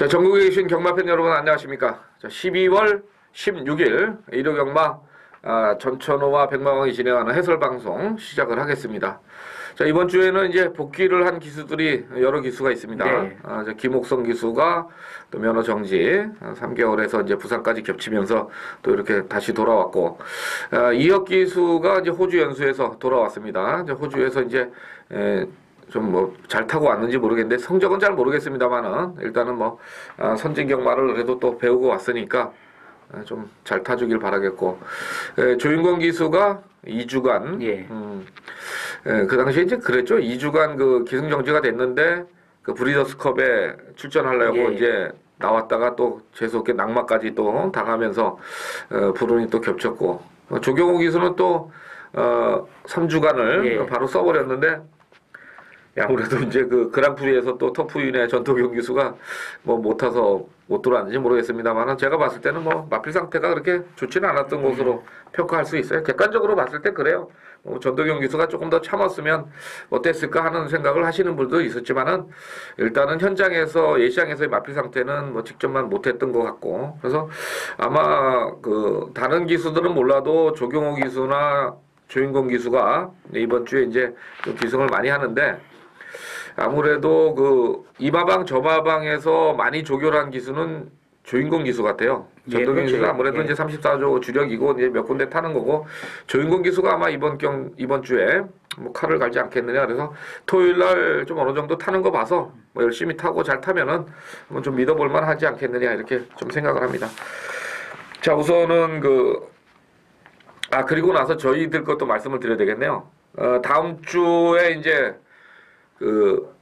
자, 전국에 계신 경마팬 여러분 안녕하십니까? 자, 12월 16일 일요 경마 전천후와 백마왕이 진행하는 해설방송 시작을 하겠습니다. 자, 이번 주에는 이제 복귀를 한 기수들이 여러 기수가 있습니다. 네. 김옥성 기수가 또 면허 정지 3개월에서 이제 부상까지 겹치면서 또 이렇게 다시 돌아왔고, 이혁 기수가 이제 호주 연수에서 돌아왔습니다. 이제 호주에서 이제 좀 뭐 잘 타고 왔는지 모르겠는데 성적은 잘 모르겠습니다만은 일단은 뭐 선진 경마를 그래도 또 배우고 왔으니까 좀 잘 타주길 바라겠고, 조인권 기수가 2주간 그 당시에 이제 그랬죠. 2주간 그 기승 정지가 됐는데 그 브리더스컵에 출전하려고 이제 나왔다가 또 재수없게 낙마까지 또 당하면서 불운이 또 겹쳤고, 조경호 기수는 또 3주간을 바로 써버렸는데, 아무래도 이제 그 그랑프리에서 또 터프윈의 전토경 기수가 뭐 못 타서 못 들어왔는지 모르겠습니다만은 제가 봤을 때는 뭐 마필 상태가 그렇게 좋지는 않았던 것으로 평가할 수 있어요. 객관적으로 봤을 때 그래요. 전도경 기수가 조금 더 참았으면 어땠을까 하는 생각을 하시는 분도 있었지만은 일단은 현장에서 예시장에서의 마필 상태는 뭐 직접만 못했던 것 같고, 그래서 아마 그 다른 기수들은 몰라도 조경호 기수나 조인권 기수가 이번 주에 이제 좀 기승을 많이 하는데, 아무래도 그 이마방 저마방에서 많이 조결한 기수는 조인권 기수 같아요. 전동경 기수가 아무래도 이제 34조 주력이고 이제 몇 군데 타는 거고, 조인권 기수가 아마 이번 주에 뭐 칼을 갈지 않겠느냐. 그래서 토요일 날 좀 어느 정도 타는 거 봐서 뭐 열심히 타고 잘 타면은 한번 좀 믿어볼 만 하지 않겠느냐 이렇게 좀 생각을 합니다. 자, 우선은 그리고 나서 저희들 것도 말씀을 드려야 되겠네요. 다음 주에 이제 그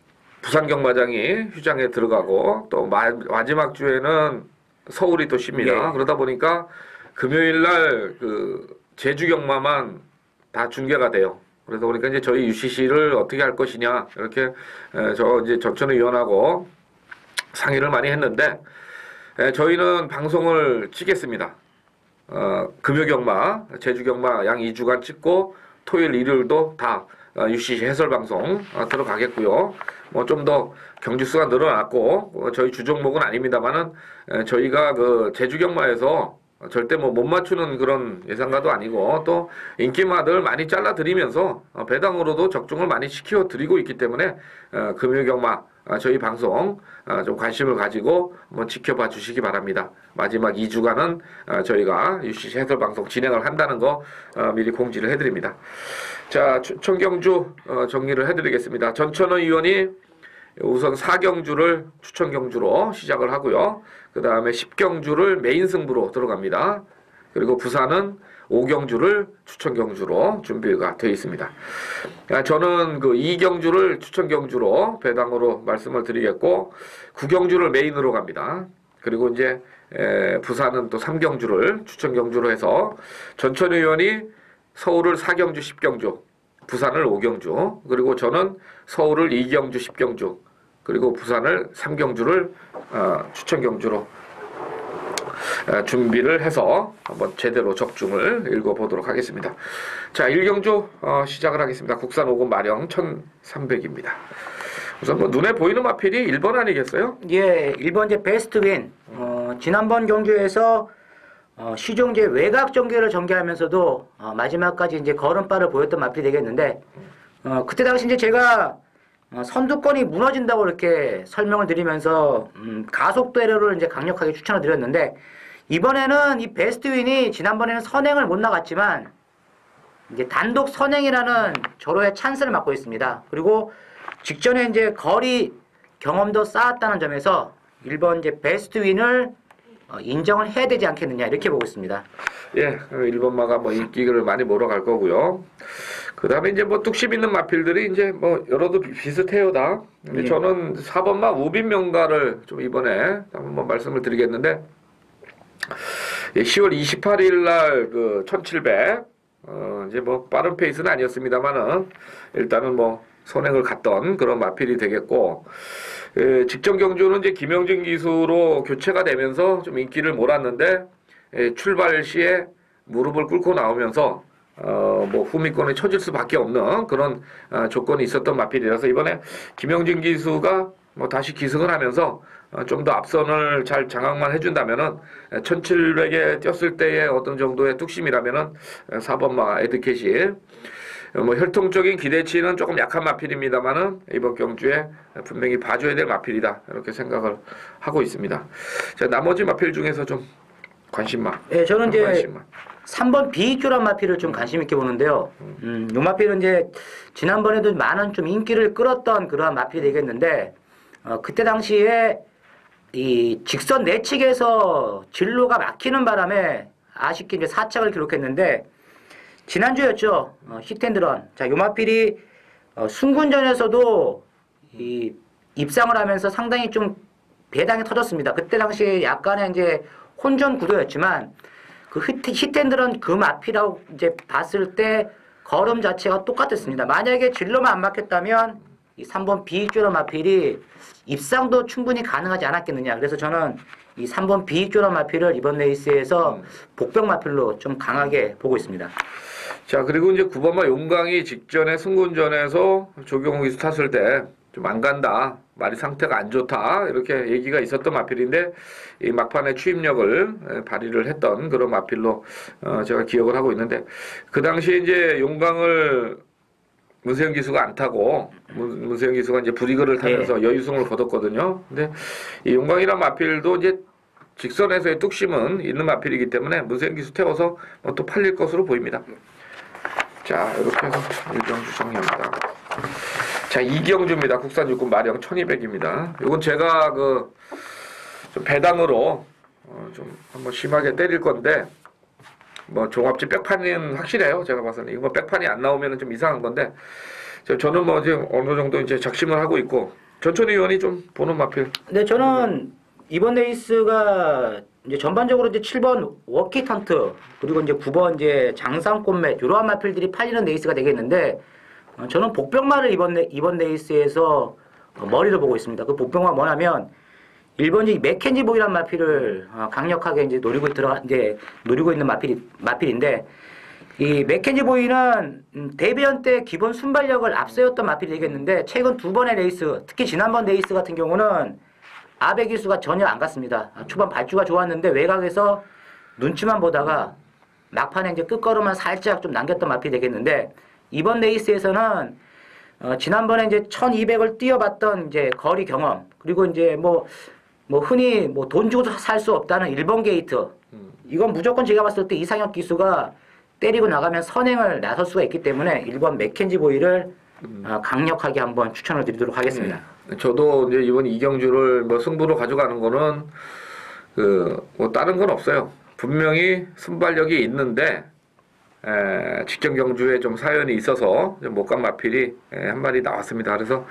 부산 경마장이 휴장에 들어가고, 또 마지막 주에는 서울이 또 쉽니다. 그러다 보니까 금요일 날 그 제주 경마만 다 중계가 돼요. 그러다 보니까 이제 저희 UCC를 어떻게 할 것이냐 이렇게 저 이제 전천후 위원하고 상의를 많이 했는데, 저희는 방송을 찍겠습니다. 금요 경마, 제주 경마 양 2주간 찍고 토요일 일요일도 다 UCC 해설 방송 들어가겠고요. 뭐 좀 더 경주 수가 늘어났고, 저희 주종목은 아닙니다만은 저희가 그 제주 경마에서 절대 뭐 못 맞추는 그런 예상가도 아니고, 또 인기마들 많이 잘라 드리면서 배당으로도 적중을 많이 시켜 드리고 있기 때문에 금요 경마 저희 방송 좀 관심을 가지고 한번 지켜봐 주시기 바랍니다. 마지막 2주간은 저희가 UCC 해설 방송 진행을 한다는 거 미리 공지를 해드립니다. 자, 추천경주 정리를 해드리겠습니다. 전천후 의원이 우선 4경주를 추천경주로 시작을 하고요. 그 다음에 10경주를 메인 승부로 들어갑니다. 그리고 부산은 5경주를 추천경주로 준비가 되어 있습니다. 저는 그 2경주를 추천경주로 배당으로 말씀을 드리겠고, 9경주를 메인으로 갑니다. 그리고 이제 부산은 또 3경주를 추천경주로 해서 전천후 의원이 서울을 4경주 10경주, 부산을 5경주, 그리고 저는 서울을 2경주 10경주, 그리고 부산을 3경주를 추천경주로 준비를 해서 한번 제대로 적중을 읽어보도록 하겠습니다. 자, 1경주 시작을 하겠습니다. 국산 5군 마령 1300입니다. 우선 뭐 눈에 보이는 마필이 1번 아니겠어요? 예, 1번 이제 베스트 윈. 지난번 경주에서 시종제 외곽 전개를 전개하면서도 마지막까지 이제 걸음발을 보였던 마필이 되겠는데, 그때 당시 이제 제가 선두권이 무너진다고 이렇게 설명을 드리면서 가속 배려를 이제 강력하게 추천을 드렸는데, 이번에는 이 베스트 윈이 지난번에는 선행을 못 나갔지만 이제 단독 선행이라는 절호의 찬스를 맡고 있습니다. 그리고 직전에 이제 거리 경험도 쌓았다는 점에서 1번 이제 베스트 윈을 인정을 해야 되지 않겠느냐 이렇게 보고 있습니다. 예, 1번마가 뭐 인기를 많이 몰아갈 거고요. 그 다음에 이제 뭐 뚝심 있는 마필들이 이제 뭐 여러도 비슷해요 다. 근데 저는 4번마 우빈명가를 좀 이번에 한번 말씀을 드리겠는데, 10월 28일 날 그 1700 이제 뭐 빠른 페이스는 아니었습니다만은 일단은 뭐 선행을 갔던 그런 마필이 되겠고, 직전 경주는 이제 김영진 기수로 교체가 되면서 좀 인기를 몰았는데, 출발 시에 무릎을 꿇고 나오면서 뭐 후미권에 처질 수밖에 없는 그런 조건이 있었던 마필이라서 이번에 김영진 기수가 뭐 다시 기승을 하면서 좀 더 앞선을 잘 장악만 해준다면은 1700에 뛰었을 때의 어떤 정도의 뚝심이라면은 4번마 에드캣이 뭐 혈통적인 기대치는 조금 약한 마필입니다만은 이번 경주에 분명히 봐줘야 될 마필이다 이렇게 생각을 하고 있습니다. 자, 나머지 마필 중에서 좀 관심만. 예, 저는 이제 관심만. 3번 비익조란 마필을 좀 관심 있게 보는데요. 요 마필은 이제 지난번에도 많은 좀 인기를 끌었던 그러한 마필이 되겠는데, 그때 당시에 이 직선 내측에서 진로가 막히는 바람에 아쉽게 이제 4착을 기록했는데, 지난주였죠. 히텐드런. 자, 요 마필이 순군전에서도 이 입상을 하면서 상당히 좀 배당이 터졌습니다. 그때 당시에 약간의 이제 혼전 구도였지만 그 히텐드런 그 마필하고 이제 봤을 때 걸음 자체가 똑같았습니다. 만약에 진로만 안 막혔다면 이 3번 비익조런 마필이 입상도 충분히 가능하지 않았겠느냐. 그래서 저는 이 3번 비익조런 마필을 이번 레이스에서 복병 마필로 좀 강하게 보고 있습니다. 자, 그리고 이제 9번마 용강이 직전에 승군전에서 조경욱이 탔을 때 좀 안 간다, 말이 상태가 안 좋다 이렇게 얘기가 있었던 마필인데 이 막판에 추임력을 발휘를 했던 그런 마필로 제가 기억을 하고 있는데, 그 당시에 이제 용강을 문세영 기수가 안 타고 문세영 기수가 이제 브리그를 타면서 여유승을 거뒀거든요. 근데 이 용강이란 마필도 이제 직선에서의 뚝심은 있는 마필이기 때문에 문세영 기수 태워서 또 팔릴 것으로 보입니다. 자, 이렇게 해서 일경주 정리합니다. 자, 이경주입니다. 국산 육군 마령 1200입니다. 이건 제가 좀 배당으로 좀 한번 심하게 때릴 건데, 뭐 종합지 백판은 확실해요. 제가 봐서는 이거 백판이 안 나오면 좀 이상한 건데, 저는 뭐 지금 어느 정도 이제 작심을 하고 있고, 전천희 의원이 좀 보는 마필. 네, 저는 이번 레이스가 이제 전반적으로 이제 7번 워키턴트 그리고 이제 9번 이제 장상꽃맷 이러한 마필들이 팔리는 레이스가 되겠는데, 저는 복병마를 이번 레이스에서 머리를 보고 있습니다. 그 복병마 뭐냐면 1번 이제 맥켄지 보이란 마필을 강력하게 이제 노리고 있는 마필인데, 이 맥켄지 보이는 데뷔전 때 기본 순발력을 앞세웠던 마필이 되겠는데, 최근 두 번의 레이스, 특히 지난번 레이스 같은 경우는 아베 기수가 전혀 안 갔습니다. 초반 발주가 좋았는데 외곽에서 눈치만 보다가 막판에 이제 끝걸음만 살짝 좀 남겼던 마필이 되겠는데, 이번 레이스에서는 지난번에 이제 1200을 뛰어봤던 이제 거리 경험, 그리고 이제 뭐 흔히 뭐 돈 주고 살 수 없다는 1번 게이트, 이건 무조건 제가 봤을 때 이상혁 기수가 때리고 나가면 선행을 나설 수가 있기 때문에 1번 맥켄지 보이를 강력하게 한번 추천을 드리도록 하겠습니다. 저도 이제 이번 이경주를 뭐 승부로 가져가는 거는 뭐 다른 건 없어요. 분명히 순발력이 있는데 직전 경주에 좀 사연이 있어서 못 간 마필이 한 마리 나왔습니다. 그래서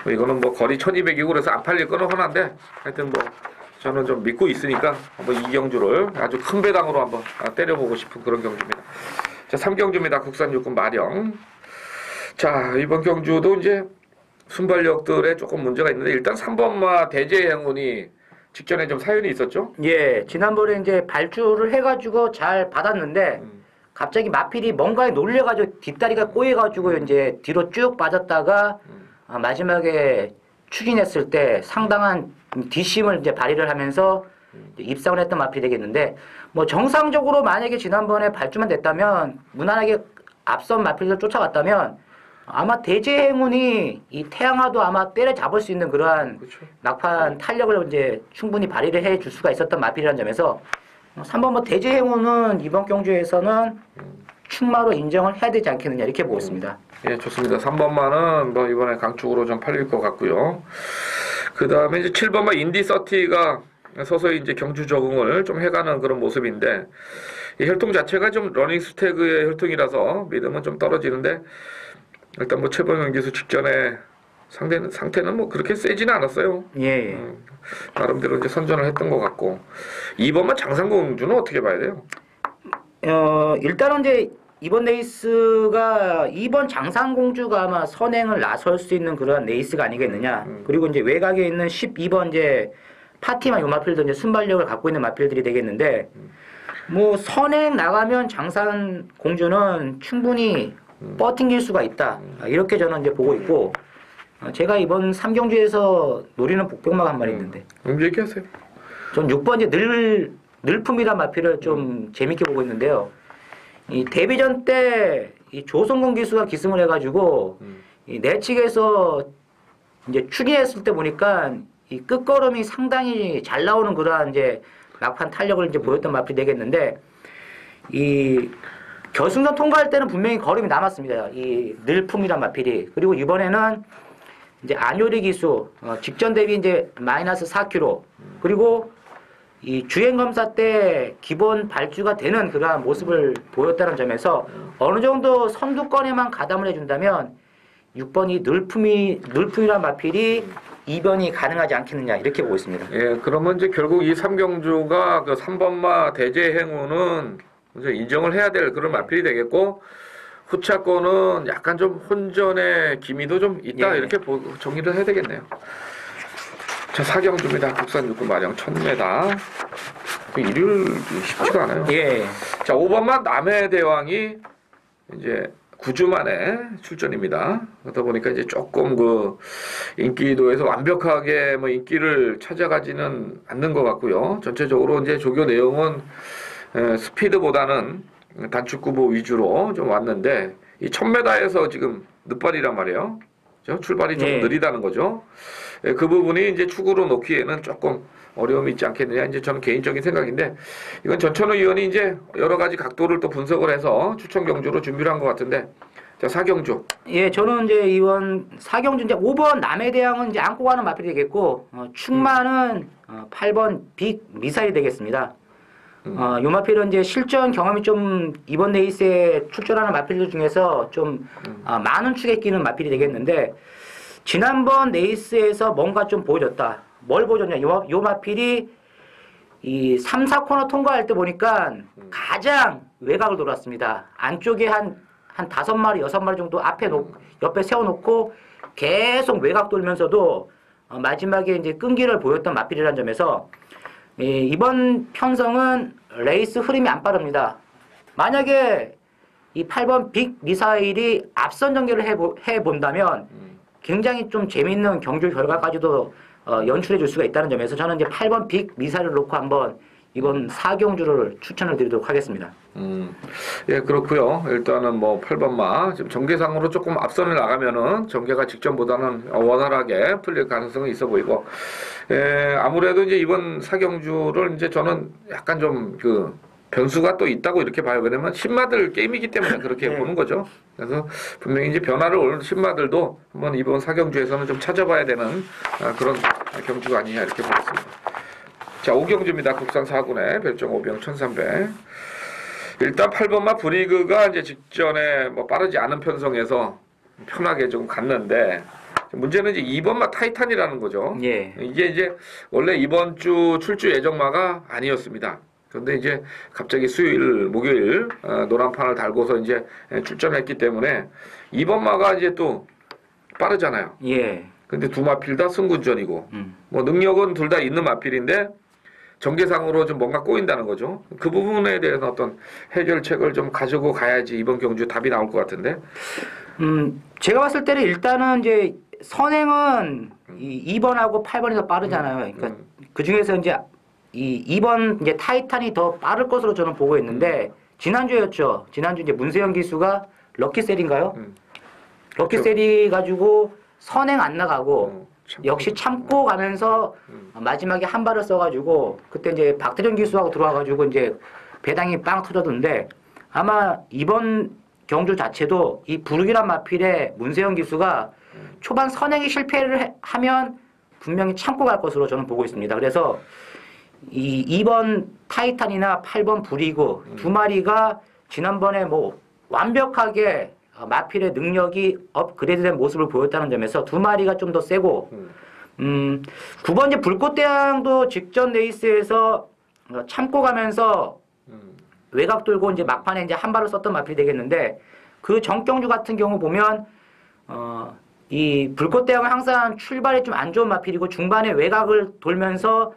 뭐 이거는 뭐 거리 1200이고 그래서 안 팔릴 거는 하나인데, 하여튼 뭐 저는 좀 믿고 있으니까 한번 이경주를 아주 큰 배당으로 한번 때려보고 싶은 그런 경주입니다. 자, 3경주입니다. 국산 육군 마령. 자, 이번 경주도 이제 순발력들에 조금 문제가 있는데, 일단 3번마 대제 행운이 직전에 좀 사연이 있었죠? 예, 지난번에 이제 발주를 해가지고 잘 받았는데, 갑자기 마필이 뭔가에 놀려가지고 뒷다리가 꼬여가지고 이제 뒤로 쭉 빠졌다가 마지막에 추진했을 때 상당한 뒷심을 이제 발휘를 하면서 입상을 했던 마필이 되겠는데, 뭐 정상적으로 만약에 지난번에 발주만 됐다면, 무난하게 앞선 마필들 쫓아갔다면 아마 대제 행운이 이 태양화도 아마 때려잡을 수 있는 그러한 그렇죠. 막판 탄력을 이제 충분히 발휘를 해줄 수가 있었던 마필이라는 점에서 3번 뭐 대제 행운은 이번 경주에서는 충마로 인정을 해야 되지 않겠느냐 이렇게 보고 있습니다. 예, 좋습니다. 3번마는 뭐 이번에 강축으로 좀 팔릴 것 같고요. 그 다음에 이제 7번마 인디 서티가 서서히 이제 경주 적응을 좀 해가는 그런 모습인데, 이 혈통 자체가 좀 러닝 스태그의 혈통이라서 믿음은 좀 떨어지는데, 일단 뭐 최범현 기수 직전에 상태는 뭐 그렇게 세지는 않았어요. 예. 나름대로 이제 선전을 했던 것 같고, 2번만 장상공주는 어떻게 봐야 돼요? 일단은 이제 이번 레이스가 2번 장상공주가 아마 선행을 나설 수 있는 그런 레이스가 아니겠느냐. 그리고 이제 외곽에 있는 12번 이제 파티마 요 마필도 이제 순발력을 갖고 있는 마필들이 되겠는데, 뭐 선행 나가면 장상공주는 충분히 버팅길 수가 있다. 이렇게 저는 이제 보고 있고, 제가 이번 3경주에서 노리는 복병마가 한 마리 있는데 얘기하세요. 전 6번 이제 늘품이란 마필을 좀 재밌게 보고 있는데요. 이 데뷔전 때 이 조성근 기수가 기승을 해가지고 이 내측에서 이제 추리했을 때 보니까 이 끝걸음이 상당히 잘 나오는 그러한 이제 막판 탄력을 이제 보였던 마필이 되겠는데 이 결승선 통과할 때는 분명히 걸음이 남았습니다. 이 늘품이란 마필이. 그리고 이번에는 이제 안효리 기수 직전 대비 이제 마이너스 4kg 그리고 이 주행 검사 때 기본 발주가 되는 그러한 모습을 보였다는 점에서 어느 정도 선두권에만 가담을 해준다면 6번이 늘품이란 마필이 이변이 가능하지 않겠느냐 이렇게 보고 있습니다. 예, 그러면 이제 결국 이 3경주가 그 3번마 대제 행운은 이제 인정을 해야 될 그런 마필이 되겠고 후차권은 약간 좀 혼전의 기미도 좀 있다 예. 이렇게 정리를 해야 되겠네요. 자, 4경주입니다. 국산 육군 마령 1000m. 일요일 쉽지가 않아요. 예. 자, 5번만 남해 대왕이 이제 9주 만에 출전입니다. 그러다 보니까 이제 조금 그 인기도에서 완벽하게 뭐 인기를 찾아가지는 않는 것 같고요. 전체적으로 이제 조교 내용은 스피드보다는 단축구보 위주로 좀 왔는데 이 1000m에서 지금 늦발이란 말이에요. 출발이 좀 예. 느리다는 거죠. 그 부분이 이제 축으로 놓기에는 조금 어려움이 있지 않겠느냐. 이제 저는 개인적인 생각인데 이건 전천후 의원이 이제 여러 가지 각도를 또 분석을 해서 추천 경주로 준비를 한 것 같은데 자, 4경주. 예, 저는 이제 이번 4경주 이제 5번 남해대왕은 이제 안고 가는 마필이 되겠고 충마는 8번 빅 미사일이 되겠습니다. 요 마필은 이제 실전 경험이 좀 이번 레이스에 출전하는 마필들 중에서 좀 많은 축에 끼는 마필이 되겠는데 지난번 레이스에서 뭔가 좀 보여줬다. 뭘 보여줬냐? 요 마필이 이 3, 4코너 통과할 때 보니까 가장 외곽을 돌았습니다. 안쪽에 한 5마리, 6마리 정도 옆에 세워놓고 계속 외곽 돌면서도 마지막에 이제 끈기를 보였던 마필이라는 점에서 이번 편성은 레이스 흐름이 안 빠릅니다. 만약에 이 8번 빅 미사일이 앞선 전개를 해본다면 굉장히 좀 재밌는 경주 결과까지도 연출해 줄 수가 있다는 점에서 저는 이제 8번 빅 미사일을 놓고 한번 이번 4경주를 추천을 드리도록 하겠습니다. 예, 그렇고요. 일단은 뭐 8번마 지금 전개상으로 조금 앞선을 나가면은 전개가 직전보다는 원활하게 풀릴 가능성이 있어 보이고, 아무래도 이제 이번 4경주를 이제 저는 약간 좀 그 변수가 또 있다고 이렇게 봐요. 왜냐면 신마들 게임이기 때문에 그렇게 네. 보는 거죠. 그래서 분명히 이제 변화를 올 신마들도 한번 이번 4경주에서는 좀 찾아봐야 되는 그런 경주가 아니냐 이렇게 보겠습니다. 자, 5경주입니다. 국산 4군의 별정 5병 1300. 일단 8번마 브리그가 이제 직전에 뭐 빠르지 않은 편성에서 편하게 좀 갔는데 문제는 이제 2번마 타이탄이라는 거죠. 예. 이게 이제 원래 이번 주 출주 예정마가 아니었습니다. 그런데 이제 갑자기 수요일, 목요일 노란판을 달고서 이제 출전했기 때문에 2번마가 이제 또 빠르잖아요. 예. 근데 두 마필 다 승군전이고 뭐 능력은 둘 다 있는 마필인데 전개상으로 좀 뭔가 꼬인다는 거죠. 그 부분에 대해서 어떤 해결책을 좀 가지고 가야지 이번 경주 답이 나올 것 같은데. 제가 봤을 때는 일단은 이제 선행은 이 2번하고 8번이 더 빠르잖아요. 그러니까 그 중에서 이제 이 2번 이제 타이탄이 더 빠를 것으로 저는 보고 있는데 지난주였죠. 지난주 이제 문세영 기수가 럭키셀인가요? 럭키셀이 가지고 선행 안 나가고 역시 참고 가면서 마지막에 한 발을 써가지고 그때 이제 박태준 기수하고 들어와가지고 이제 배당이 빵 터졌는데 아마 이번 경주 자체도 이 부르기란 마필의 문세영 기수가 초반 선행이 실패를 하면 분명히 참고 갈 것으로 저는 보고 있습니다. 그래서 이 2번 타이탄이나 8번 부리고 두 마리가 지난번에 뭐 완벽하게 마필의 능력이 업그레이드된 모습을 보였다는 점에서 두 마리가 좀 더 세고 9번 이제 불꽃대왕도 직전 레이스에서 참고 가면서 외곽 돌고 이제 막판에 이제 한 발을 썼던 마필이 되겠는데 그 전경주 같은 경우 보면 이 불꽃대왕은 항상 출발이 좀 안 좋은 마필이고 중반에 외곽을 돌면서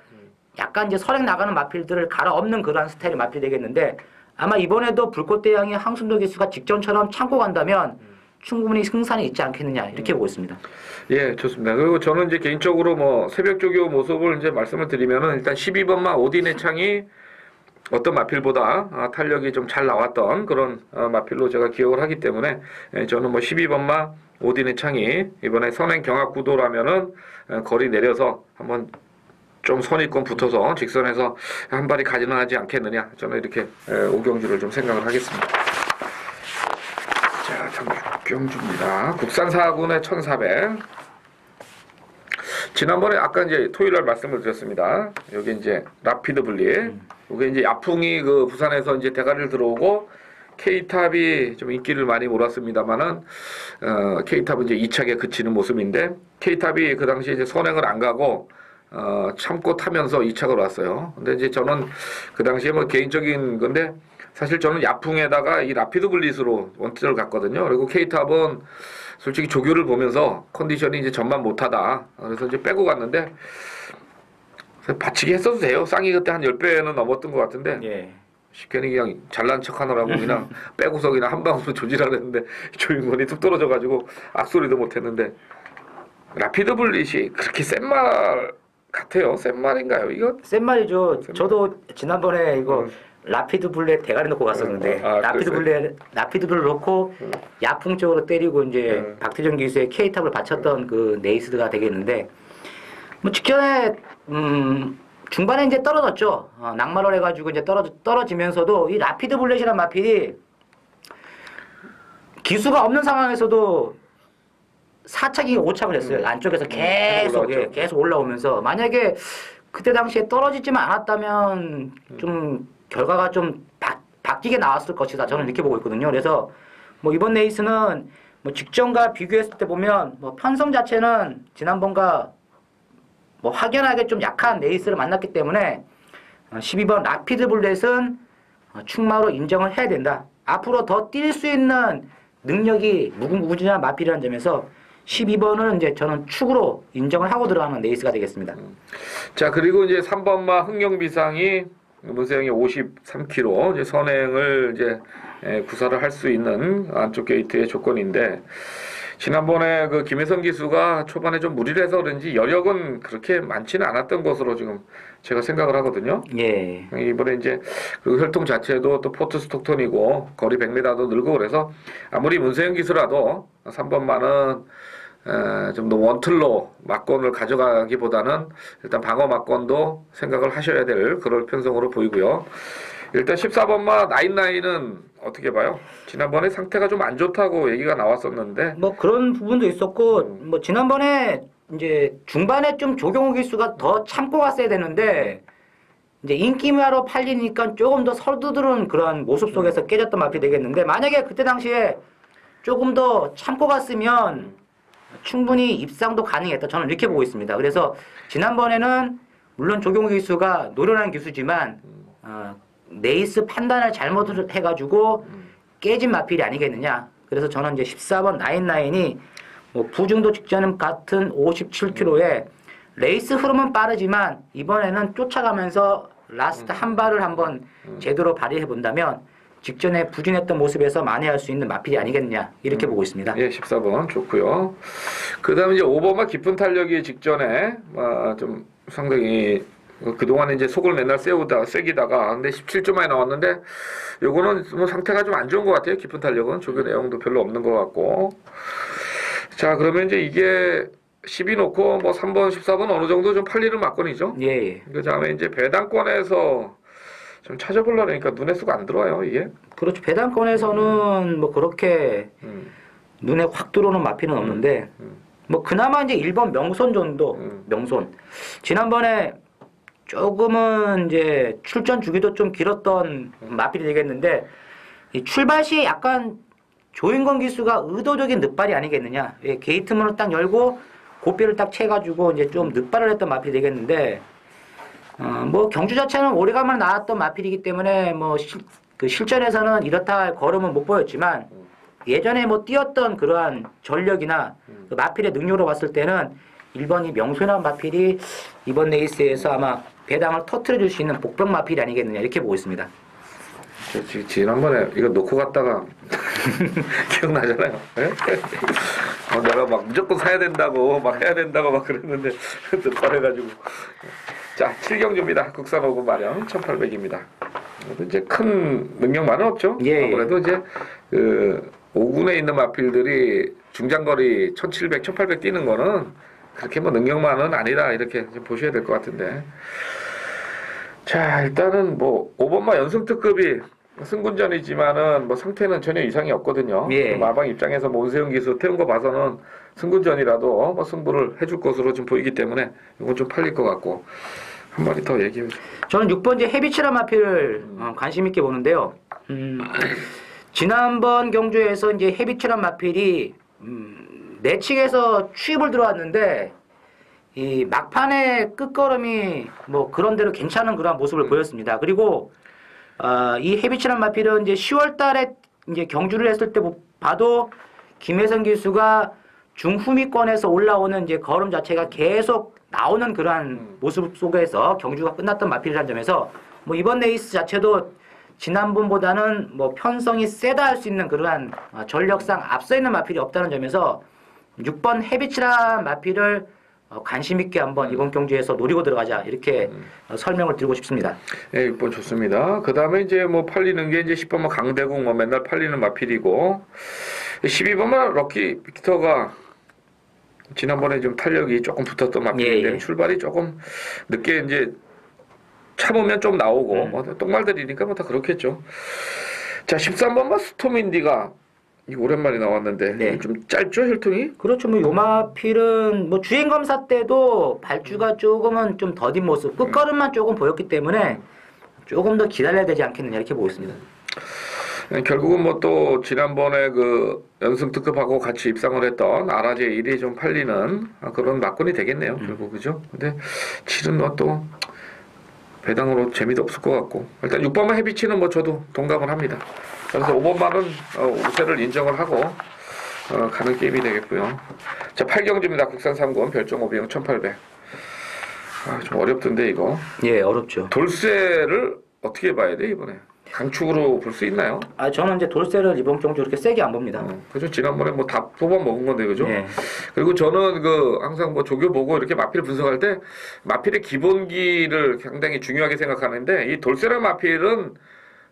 약간 이제 설행 나가는 마필들을 갈아엎는 그러한 스타일의 마필이 되겠는데 아마 이번에도 불꽃대왕의 항순도 기수가 직전처럼 참고 간다면 충분히 승산이 있지 않겠느냐 이렇게 보고 있습니다. 예, 좋습니다. 그리고 저는 이제 개인적으로 뭐 새벽 조교 모습을 이제 말씀을 드리면은 일단 12번마 오딘의 창이 어떤 마필보다 탄력이 좀 잘 나왔던 그런 마필로 제가 기억을 하기 때문에 저는 뭐 12번마 오딘의 창이 이번에 선행 경합 구도라면은 거리 내려서 한번 좀 선입권 붙어서 직선에서 한 발이 가지런하지 않겠느냐, 저는 이렇게 오경주를 좀 생각을 하겠습니다. 자, 다음 오경주입니다. 국산 4군의 1400. 지난번에 아까 이제 토요일날 말씀을 드렸습니다. 여기 이제 라피드 분리. 이게 이제 야풍이 그 부산에서 이제 대가리를 들어오고 K탑이 좀 인기를 많이 몰았습니다만은 K탑은 이제 2차게 그치는 모습인데 K탑이 그 당시에 이제 선행을 안 가고 참고 타면서 2착을 왔어요. 근데 이제 저는 그 당시에 뭐 개인적인 건데 사실 저는 야풍에다가 이 라피드 블릿으로 원투를 갔거든요. 그리고 K탑은 솔직히 조교를 보면서 컨디션이 이제 전만 못하다. 그래서 이제 빼고 갔는데 받치기 했어도 돼요. 쌍이 그때 한 10배는 넘었던 것 같은데 예. 괜히 그냥 잘난 척 하느라고 그냥 빼고서 그냥 한 방으로 조질하려는데 조인권이 툭 떨어져가지고 악소리도 못했는데 라피드 블릿이 그렇게 센 말 같아요. 센 말인가요 이거? 센 말이죠. 저도 지난번에 이거 라피드 블렛 대가리 놓고 갔었는데 라피드 블렛 놓고 야풍 쪽으로 때리고 이제 박태정 기수의 K탑을 받쳤던 그 네이스드가 되겠는데 뭐 직전에 중반에 이제 떨어졌죠. 낙마를 해가지고 이제 떨어지면서도 이 라피드 블렛이란 마필이 기수가 없는 상황에서도 4착이 5착을 했어요. 안쪽에서 계속 올라오면서 만약에 그때 당시에 떨어지지만 않았다면 좀 결과가 좀 바뀌게 나왔을 것이다. 저는 이렇게 보고 있거든요. 그래서 뭐 이번 레이스는 뭐 직전과 비교했을 때 보면 뭐 편성 자체는 지난번과 뭐 확연하게 좀 약한 레이스를 만났기 때문에 12번 라피드 블렛은 충마로 인정을 해야 된다. 앞으로 더 뛸 수 있는 능력이 무궁무진한 마필이라는 점에서 12번은 이제 저는 축으로 인정을 하고 들어가는 레이스가 되겠습니다. 자, 그리고 이제 3번마 흥령비상이 문세영이 53km 이제 선행을 이제 구사를 할 수 있는 안쪽 게이트의 조건인데 지난번에 그 김혜성 기수가 초반에 좀 무리를 해서 그런지 여력은 그렇게 많지는 않았던 것으로 지금 제가 생각을 하거든요. 예. 이번에 이제 그 혈통 자체도 또 포트 스톡턴이고 거리 100m도 늘고 그래서 아무리 문세영 기수라도 3번만은 좀 더 원틀로 막권을 가져가기보다는 일단 방어 막권도 생각을 하셔야 될 그럴 편성으로 보이고요. 일단 14번마 나인나인은 어떻게 봐요? 지난번에 상태가 좀 안 좋다고 얘기가 나왔었는데 뭐 그런 부분도 있었고 뭐 지난번에 이제 중반에 좀 조경호 기수가 더 참고 갔어야 되는데 이제 인기마로 팔리니까 조금 더 설두드는 그런 모습 속에서 깨졌던 마필이 되겠는데 만약에 그때 당시에 조금 더 참고 갔으면 충분히 입상도 가능했다. 저는 이렇게 보고 있습니다. 그래서 지난번에는 물론 조경호 기수가 노련한 기수지만 네이스 판단을 잘못을 해가지고 깨진 마필이 아니겠느냐. 그래서 저는 이제 14번 나인나인이 뭐 부중도 직전 같은 57km에 레이스 흐름은 빠르지만 이번에는 쫓아가면서 라스트 한 발을 한번 제대로 발휘해 본다면 직전에 부진했던 모습에서 만회할 수 있는 마필이 아니겠느냐 이렇게 보고 있습니다. 예, 14번 좋고요. 그 다음에 이제 5번마 깊은 탄력이 직전에 좀 상당히 그동안에 이제 속을 맨날 새기다가 근데 17조만에 나왔는데 요거는 뭐 상태가 좀 안 좋은 것 같아요. 깊은 탄력은 조교 내용도 별로 없는 것 같고. 자, 그러면 이제 이게 10이 놓고 뭐 3번, 14번 어느 정도 좀 팔리는 막건이죠. 예. 그 다음에 이제 배당권에서 좀 찾아보려니까 눈에 쑥 안 들어와요, 이게. 그렇죠. 배당권에서는 뭐 그렇게 눈에 확 들어오는 마필은 없는데 뭐 그나마 이제 1번 명손 정도 명손. 지난번에 조금은 이제 출전 주기도 좀 길었던 마필이 되겠는데 이 출발 시에 약간 조인권 기수가 의도적인 늦발이 아니겠느냐. 예, 게이트문을 딱 열고 고삐를 딱 채가지고 이제 좀 늦발을 했던 마필이 되겠는데 뭐 경주 자체는 오래간만에 나왔던 마필이기 때문에 뭐 실전에서는 이렇다 할 걸음은 못 보였지만 예전에 뭐 뛰었던 그러한 전력이나 그 마필의 능력으로 봤을 때는 1번이 명소난 마필이 이번 레이스에서 아마 배당을 터트려 줄 수 있는 복병 마필이 아니겠느냐 이렇게 보고 있습니다. 지난번에 이거 놓고 갔다가 기억나잖아요. 예? 내가 막 무조건 사야 된다고 막 해야 된다고 막 그랬는데 또 버려가지고. 자, 7경주입니다. 국산 5군 마령 1800입니다. 이제 큰 능력만은 없죠. 예. 아무래도 이제 그 5군에 있는 마필들이 중장거리 1700, 1800 뛰는 거는 그렇게 뭐 능력만은 아니라 이렇게 좀 보셔야 될 것 같은데. 자, 일단은 뭐 5번마 연승특급이 승군전이지만은 뭐 상태는 전혀 이상이 없거든요. 예. 마방 입장에서 뭐 온세훈 기수 태운 거 봐서는 승군전이라도 뭐 승부를 해줄 것으로 좀 보이기 때문에 이건 좀 팔릴 것 같고. 한 마디 더 얘기해 주세요. 저는 6번째 헤비치라 마필을 관심 있게 보는데요. 지난번 경주에서 이제 헤비치라 마필이 내측에서 추입을 들어왔는데 이 막판에 끝걸음이 뭐 그런대로 괜찮은 그런 모습을 보였습니다. 그리고 이 헤비치라 마필은 이제 10월달에 이제 경주를 했을 때 봐도 김혜성 기수가 중후미권에서 올라오는 이제 걸음 자체가 계속 나오는 그러한 모습 속에서 경주가 끝났던 마필이라는 점에서 뭐 이번 레이스 자체도 지난번보다는 뭐 편성이 세다 할 수 있는 그러한 전력상 앞서 있는 마필이 없다는 점에서 6번 헤비치라 마필을 관심 있게 한번 이번 경주에서 노리고 들어가자 이렇게 설명을 드리고 싶습니다. 네, 6번 좋습니다. 그 다음에 이제 뭐 팔리는 게 이제 10번만 강대국 뭐 맨날 팔리는 마필이고 12번만 럭키 빅터가 지난번에 좀 탄력이 조금 붙었던 마필인데 예. 출발이 조금 늦게 이제 참으면 좀 나오고 뭐 똥말들이니까 뭐 다 그렇겠죠. 자, 13번만 스톰인디가 이거 오랜만에 나왔는데 네. 좀 짧죠 혈통이? 그렇죠. 뭐 요마필은 뭐 주행 검사 때도 발주가 조금은 좀 더딘 모습, 끝걸음만 조금 보였기 때문에 조금 더 기다려야 되지 않겠느냐 이렇게 보고 있습니다. 결국은 뭐 또 지난번에 그 연승 특급하고 같이 입상을 했던 아라제 1이 좀 팔리는 그런 막군이 되겠네요. 결국 그죠? 근데 7은 뭐 또 배당으로 재미도 없을 것 같고 일단 6번만 헤비치는 뭐 저도 동감을 합니다. 그래서 5번만은 우세를 인정을 하고 가는 게임이 되겠고요. 자, 8경주입니다. 국산 3군 별정 오비용 1800. 좀 어렵던데 이거. 예, 어렵죠. 돌쇠를 어떻게 봐야 돼 이번에? 강축으로 볼 수 있나요? 저는 이제 돌쇠를 이번 경주 그렇게 세게 안 봅니다. 그죠? 지난번에 뭐 다 뽑아 먹은 건데 그죠? 예. 그리고 저는 그 항상 뭐 조교 보고 이렇게 마필 분석할 때 마필의 기본기를 상당히 중요하게 생각하는데 이 돌쇠랑 마필은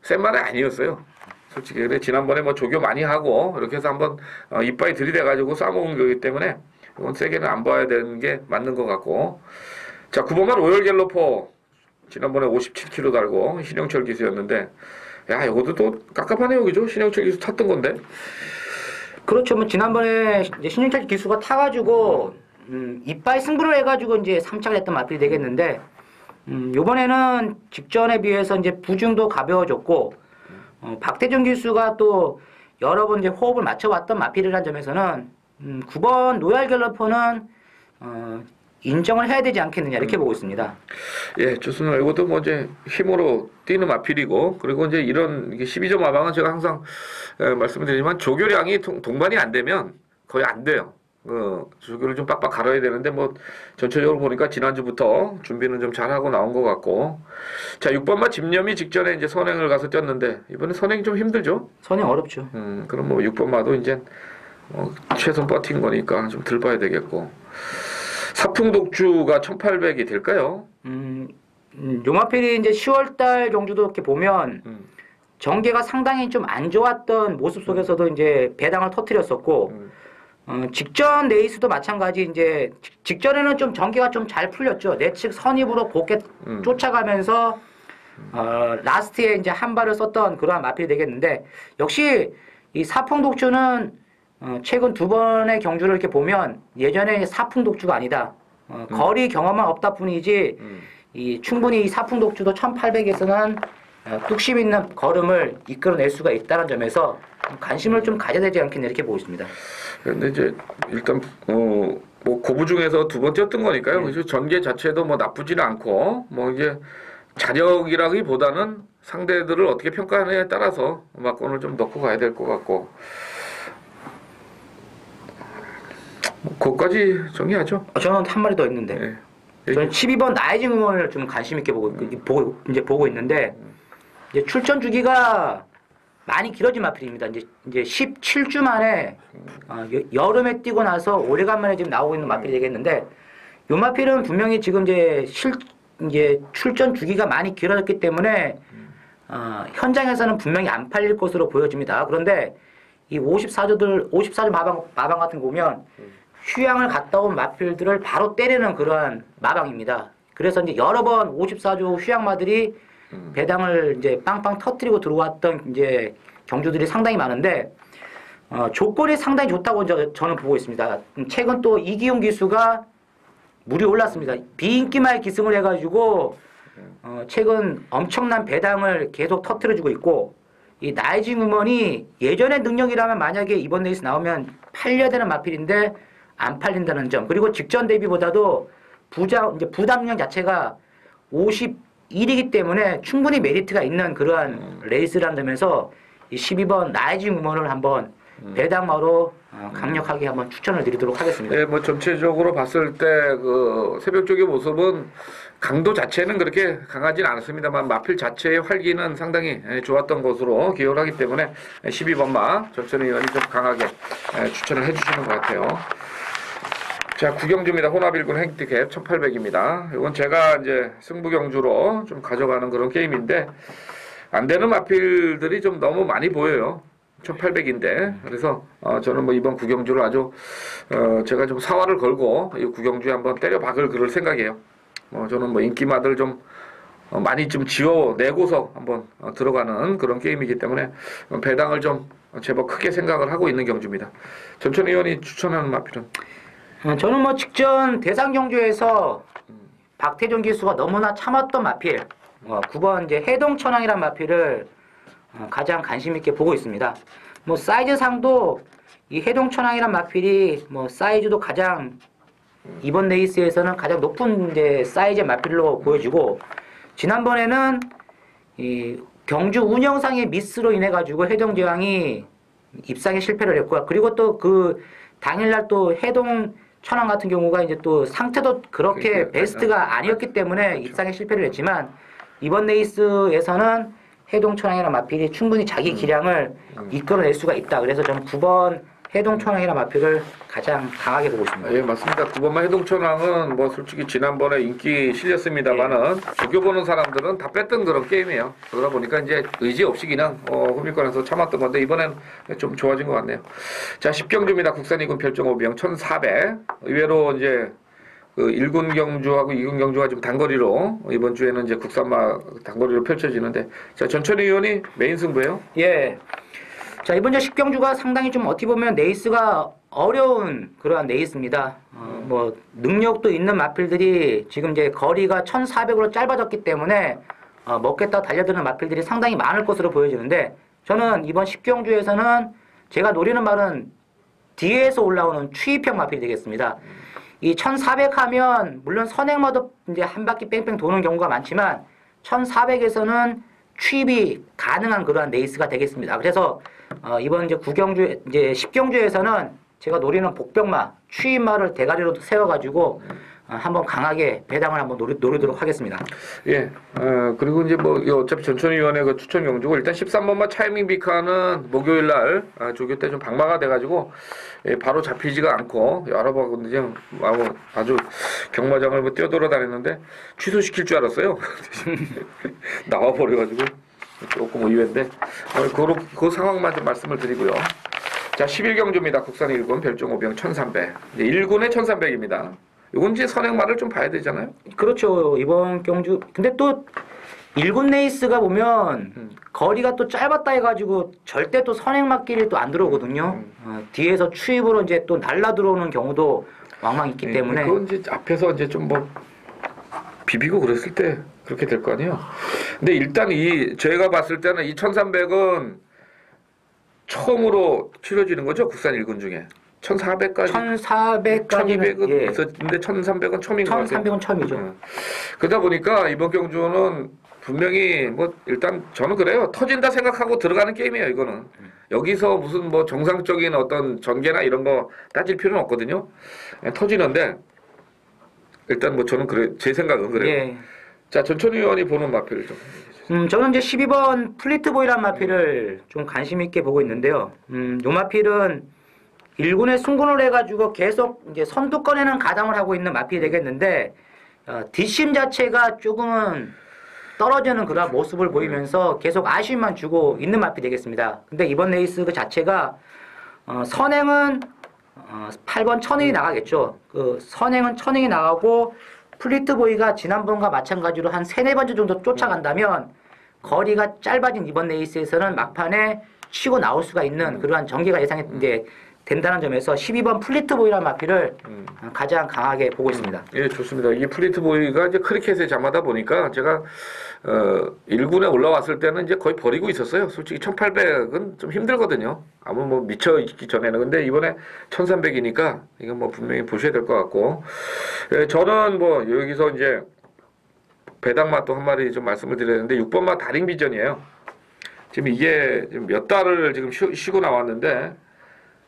센 말이 아니었어요. 솔직히 그래 지난번에 뭐 조교 많이 하고 이렇게 해서 한번 이빨이 들이대가지고 싸먹은 거기 때문에 이건 세게는 안 봐야 되는 게 맞는 것 같고. 자, 9번만 로열 갤로퍼 지난번에 57kg 달고 신영철 기수였는데 야 이것도 또 깝깝하네요 그죠? 신영철 기수 탔던 건데. 그렇죠. 뭐 지난번에 이제 신영철 기수가 타가지고 이빨 승부를 해가지고 이제 3착을 했던 마필이 되겠는데 요번에는 직전에 비해서 이제 부중도 가벼워졌고 박태준 기수가 또 여러 번 이제 호흡을 맞춰왔던 마필이라는 점에서는 9번 로얄 갤러퍼는 인정을 해야 되지 않겠느냐 이렇게 보고 있습니다. 예, 좋습니다. 이것도 뭐 이제 힘으로 뛰는 마필이고 그리고 이제 이런 12점 마방은 제가 항상 말씀을 드리지만 조교량이 동반이 안 되면 거의 안 돼요. 조교를 좀 빡빡 갈아야 되는데 뭐 전체적으로 보니까 지난주부터 준비는 좀 잘하고 나온 것 같고. 자, 6번마 집념이 직전에 이제 선행을 가서 뛰었는데 이번에 선행이 좀 힘들죠? 선행 어렵죠. 그럼 뭐 6번마도 이제 최선 버틴 거니까 좀 들 봐야 되겠고. 사풍독주가 1800이 될까요? 요마필이 이제 10월달 경주도 이렇게 보면 전개가 상당히 좀 안 좋았던 모습 속에서도 이제 배당을 터뜨렸었고 직전 레이스도 마찬가지 이제 직전에는 좀 전개가 좀 잘 풀렸죠. 내측 선입으로 곱게 쫓아가면서 라스트에 이제 한 발을 썼던 그러한 마필이 되겠는데 역시 이 사풍독주는 최근 두 번의 경주를 이렇게 보면 예전에 사풍독주가 아니다. 거리 경험만 없다 뿐이지 이 충분히 이 사풍독주도 1800에서는 뚝심 있는 걸음을 이끌어낼 수가 있다는 점에서 관심을 좀 가져야 되지 않겠냐 이렇게 보고 있습니다. 그런데 이제 일단 뭐 고부 중에서 두 번 뛰었던 거니까요. 그래서 전개 자체도 뭐 나쁘지는 않고 뭐 이게 자력이라기보다는 상대들을 어떻게 평가하느냐에 따라서 막건을 좀 넣고 가야 될 것 같고. 그것까지 정리하죠. 저는 한 마리 더 있는데 저는 12번 나이징 응원을 좀 관심 있게 보고 있는데 이제 출전 주기가 많이 길어진 마필입니다. 이제 17주 만에 여름에 뛰고 나서 오래간만에 지금 나오고 있는 마필이 되겠는데 요 마필은 분명히 지금 이제 출전 주기가 많이 길어졌기 때문에 현장에서는 분명히 안 팔릴 것으로 보여집니다. 그런데 이 54주 마방 같은 거 보면 휴양을 갔다 온 마필들을 바로 때리는 그러한 마방입니다. 그래서 이제 여러 번 54주 휴양마들이 배당을 이제 빵빵 터뜨리고 들어왔던 이제 경주들이 상당히 많은데 조건이 상당히 좋다고 저는 보고 있습니다. 최근 또 이기용 기수가 물이 올랐습니다. 비인기마에 기승을 해가지고 최근 엄청난 배당을 계속 터뜨려주고 있고 이 나이징 우먼이 예전의 능력이라면 만약에 이번 레이스 나오면 팔려야 되는 마필인데 안 팔린다는 점 그리고 직전 대비보다도 부담량 자체가 51이기 때문에 충분히 메리트가 있는 그러한 레이스라는 점에서 이 12번 나이징 우먼을 한번 배당마로 강력하게 한번 추천을 드리도록 하겠습니다. 네, 뭐 전체적으로 봤을 때 그 새벽 쪽의 모습은 강도 자체는 그렇게 강하진 않았습니다만 마필 자체의 활기는 상당히 좋았던 것으로 기여를 하기 때문에 12번마 전천희 의원이 좀 강하게 추천을 해주시는 것 같아요. 자, 구경주입니다. 혼합일군 행티캡 1800입니다. 이건 제가 이제 승부경주로 좀 가져가는 그런 게임인데 안 되는 마필들이 좀 너무 많이 보여요. 1800인데 그래서 저는 뭐 이번 구경주를 아주 제가 좀 사활을 걸고 이 구경주에 한번 때려 박을 그럴 생각이에요. 저는 뭐 인기마들 좀 많이 좀 지어내고서 한번 들어가는 그런 게임이기 때문에 배당을 좀 제법 크게 생각을 하고 있는 경주입니다. 전천 의원이 추천하는 마필은? 저는 뭐 직전 대상 경주에서 박태종 기수가 너무나 참았던 마필 9번 이제 해동천왕이라는 마필을 가장 관심 있게 보고 있습니다. 뭐 사이즈상도 이 해동천왕이란 마필이 뭐 사이즈도 가장 이번 레이스에서는 가장 높은 이제 사이즈의 마필로 보여지고 지난번에는 이 경주 운영상의 미스로 인해 가지고 해동제왕이 입상에 실패를 했고요. 그리고 또 그 당일날 또 해동천왕 같은 경우가 이제 또 상태도 그렇게 베스트가 아니었기 때문에 입상에 실패를 했지만 이번 레이스에서는 해동천왕이라는 마필이 충분히 자기 기량을 이끌어낼 수가 있다. 그래서 저는 9번 해동천왕이라는 마필을 가장 강하게 보고 있습니다. 예, 맞습니다. 9번만 해동천왕은 뭐 솔직히 지난번에 인기 실렸습니다만은 조교보는 사람들은 다 뺐던 그런 게임이에요. 그러다 보니까 이제 의지 없이 그냥 후미권에서 참았던 건데 이번엔 좀 좋아진 것 같네요. 자, 10경주입니다. 국산이군 별정오비형 1400. 의외로 이제 그 1군 경주하고 2군 경주가 좀 단거리로 이번 주에는 이제 국산마 단거리로 펼쳐지는데 자, 전천희 의원이 메인 승부예요? 예. 자, 이번 주 10경주가 상당히 좀 어떻게 보면 레이스가 어려운 그러한 레이스입니다. 뭐 능력도 있는 마필들이 지금 이제 거리가 1400으로 짧아졌기 때문에 먹겠다 달려드는 마필들이 상당히 많을 것으로 보여지는데 저는 이번 10경주에서는 제가 노리는 말은 뒤에서 올라오는 추입형 마필이 되겠습니다. 이 1400 하면 물론 선행마도 이제 한 바퀴 뺑뺑 도는 경우가 많지만 1400에서는 추입이 가능한 그러한 레이스가 되겠습니다. 그래서 이번 이제 10경주에서는 제가 노리는 복병마, 추입마를 대가리로 세워가지고 한번 강하게 배당을 한번 노리도록 하겠습니다. 예. 그리고 이제 뭐 어차피 전천위원회 그 추천 경주고 일단 13번마 차이밍 비카는 목요일 날 조교 때 좀 방마가 돼가지고 바로 잡히지가 않고 여러 번 이제 아주 경마장을 뭐 뛰어돌아다녔는데 취소시킬 줄 알았어요. 나와 버려가지고 조금 의외인데 그 상황만 좀 말씀을 드리고요. 자, 11경주입니다. 국산 1군 별정오병 1300. 1군에 1300입니다. 이건 이제 선행마를 좀 봐야 되잖아요. 그렇죠. 이번 경주. 근데 또 1군 레이스가 보면 거리가 또 짧았다 해가지고 절대 또 선행마끼리 또 안 들어오거든요. 뒤에서 추입으로 이제 또 날라 들어오는 경우도 왕왕 있기 때문에. 그건 이제 앞에서 이제 좀 뭐 비비고 그랬을 때 그렇게 될 거 아니에요. 근데 일단 저희가 봤을 때는 이 1300은 처음으로 치러지는 거죠. 국산 1군 중에. 1400까지 1200은 예. 있었는데 1300은 처음인 것 같아요. 1300은 처음이죠. 그러다 보니까 이번 경주는 분명히 뭐 일단 저는 그래요. 터진다 생각하고 들어가는 게임이에요. 이거는 여기서 무슨 뭐 정상적인 어떤 전개나 이런 거 따질 필요는 없거든요. 터지는데 일단 뭐 저는 그래 제 생각은 그래요. 예. 자, 전천희 의원이 보는 마필 좀. 저는 이제 12번 플리트보이란 마필을 좀 관심 있게 보고 있는데요. 요 마필은 1군에 승군을 해가지고 계속 이제 선두권에는 가담을 하고 있는 마필이 되겠는데, 뒷심 자체가 조금은 떨어지는 그런 모습을 보이면서 계속 아쉬움만 주고 있는 마필이 되겠습니다. 근데 이번 레이스 그 자체가, 선행은 8번 천행이 나가겠죠. 그 선행은 천행이 나가고, 플리트보이가 지난번과 마찬가지로 한 3, 4번째 정도 쫓아간다면 거리가 짧아진 이번 레이스에서는 막판에 치고 나올 수가 있는 그러한 전개가 예상이 이제 된다는 점에서 12번 플리트보이라는 마필을 가장 강하게 보고 있습니다. 예, 좋습니다. 이 플리트보이가 이제 크리켓에 잠하다 보니까 제가 1군에 올라왔을 때는 이제 거의 버리고 있었어요. 솔직히 1800은 좀 힘들거든요. 아무 뭐 미쳐 있기 전에는. 근데 이번에 1300이니까 이건 뭐 분명히 보셔야 될 것 같고. 예, 저는 뭐 여기서 이제 배당마 또 한 마리 좀 말씀을 드렸는데 6번마 다링비전이에요. 지금 이게 지금 몇 달을 지금 쉬고 나왔는데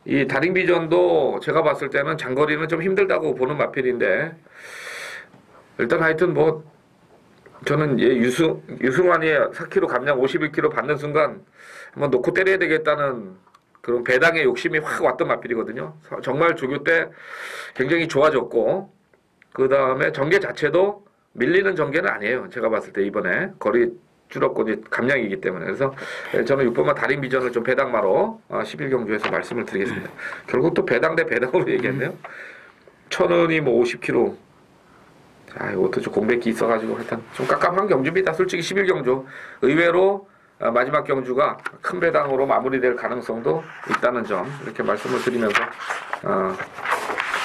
이 다링비전도 제가 봤을 때는 장거리는 좀 힘들다고 보는 마필인데 일단 하여튼 뭐 저는 유승환이 4kg 감량 51kg 받는 순간 한번 놓고 때려야 되겠다는 그런 배당의 욕심이 확 왔던 마필이거든요. 정말 조교 때 굉장히 좋아졌고 그 다음에 전개 자체도 밀리는 전개는 아니에요. 제가 봤을 때 이번에 거리 줄었고 이제 감량이기 때문에 그래서 저는 6번마 다링비전을 좀 배당마로 11경주에서 말씀을 드리겠습니다. 결국 또 배당 대 배당으로 얘기했네요. 1000원이 뭐 50kg. 자, 이것도 좀 공백기 있어가지고 하여튼 좀 깝깝한 경주입니다. 솔직히 11경주 의외로 마지막 경주가 큰 배당으로 마무리될 가능성도 있다는 점 이렇게 말씀을 드리면서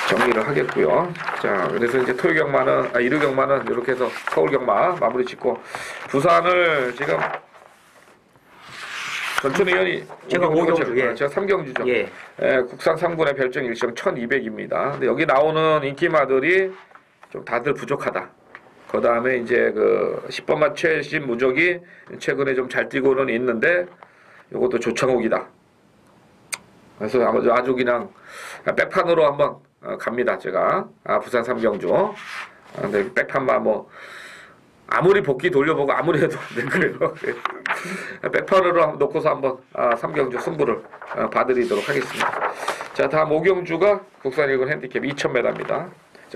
정리를 하겠고요. 자, 그래서 이제 토요경마는, 일요경마는 이렇게 해서 서울경마 마무리 짓고, 부산을 지금, 전천 의원이, 제가 5경주, 예. 제가 3경주죠. 예. 국산 3군의 별정 일정 1200입니다. 근데 여기 나오는 인기마들이 좀 다들 부족하다. 그 다음에 이제 그 10번마 최신 무적이 최근에 좀 잘 뛰고는 있는데, 이것도 조창욱이다. 그래서 아주 그냥 백판으로 한번 갑니다. 제가 부산 3경주. 근데 백판만 뭐 아무리 복귀 돌려보고 아무리 해도 안 되고요. 백판으로 놓고서 한번 3경주 승부를 봐드리도록 하겠습니다. 자, 다음 5경주가 국산 1군 핸디캡 2000m입니다.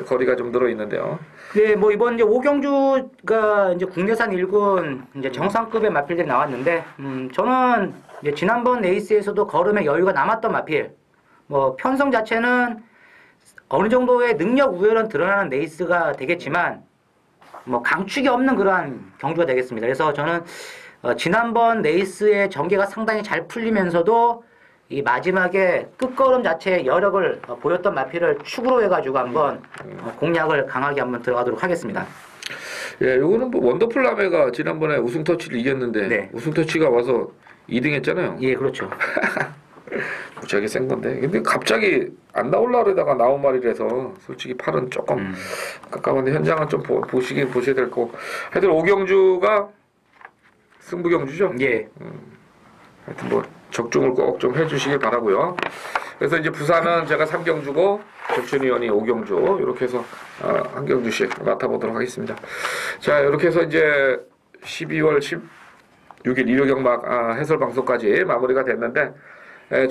거리가 좀 들어 있는데요. 네, 뭐 이번 이제 5경주가 이제 국내산 1군 이제 정상급의 마필들이 나왔는데, 저는 이제 지난번 레이스에서도 걸음에 여유가 남았던 마필, 뭐 편성 자체는 어느 정도의 능력 우열은 드러나는 레이스가 되겠지만, 뭐 강축이 없는 그러한 경주가 되겠습니다. 그래서 저는 지난번 레이스의 전개가 상당히 잘 풀리면서도 이 마지막에 끝걸음 자체의 여력을 보였던 마필을 축으로 해가지고 한번 공략을 강하게 한번 들어가도록 하겠습니다. 예, 요거는 뭐 원더풀 라메가 지난번에 우승 터치를 이겼는데 네. 우승 터치가 와서 2등 했잖아요. 예, 그렇죠. 무지하게 센 건데. 근데 갑자기 안 나올라 그러다가 나온 말이라서 솔직히 팔은 조금 깝깝한데 현장은 좀 보셔야 될 거고. 하여튼 5경주가 승부경주죠? 예. 하여튼 뭐 적중을 꼭 좀 해주시길 바라고요. 그래서 이제 부산은 제가 3경주고 정춘 의원이 5경주 이렇게 해서 한 경주씩 맡아보도록 하겠습니다. 자, 이렇게 해서 이제 12월 16일 일요경막 해설 방송까지 마무리가 됐는데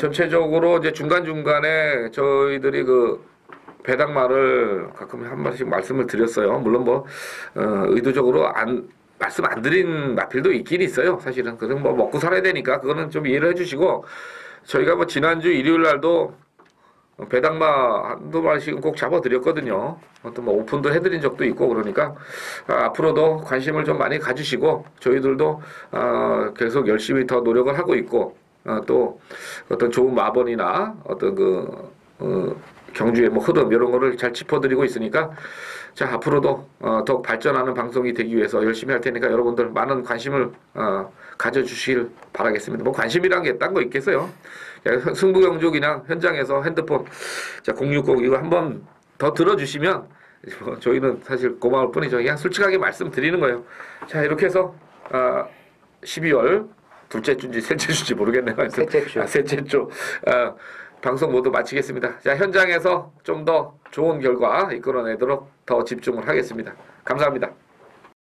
전체적으로 이제 중간중간에 저희들이 그 배당말을 가끔 한 번씩 말씀을 드렸어요. 물론 뭐 의도적으로 말씀 안 드린 마필도 있긴 있어요. 사실은. 그래서 뭐 먹고 살아야 되니까 그거는 좀 이해를 해주시고 저희가 뭐 지난주 일요일 날도 배당마 한두 마리씩은 꼭 잡아드렸거든요. 어떤 뭐 오픈도 해드린 적도 있고 그러니까 앞으로도 관심을 좀 많이 가주시고 저희들도 계속 열심히 더 노력을 하고 있고 또 어떤 좋은 마번이나 어떤 경주의 뭐 흐름 이런 거를 잘 짚어드리고 있으니까 자 앞으로도 더욱 발전하는 방송이 되기 위해서 열심히 할 테니까 여러분들 많은 관심을 가져주시길 바라겠습니다. 뭐 관심이란 게 딴 거 있겠어요? 승부경주 그냥 현장에서 핸드폰 자 060 이거 한번 더 들어주시면 뭐 저희는 사실 고마울 뿐이죠. 그냥 솔직하게 말씀드리는 거예요. 자 이렇게 해서 12월 둘째 주인지 셋째 주인지 모르겠네요. 셋째 주. 셋째 주. 방송 모두 마치겠습니다. 자, 현장에서 좀 더 좋은 결과 이끌어내도록 더 집중을 하겠습니다. 감사합니다.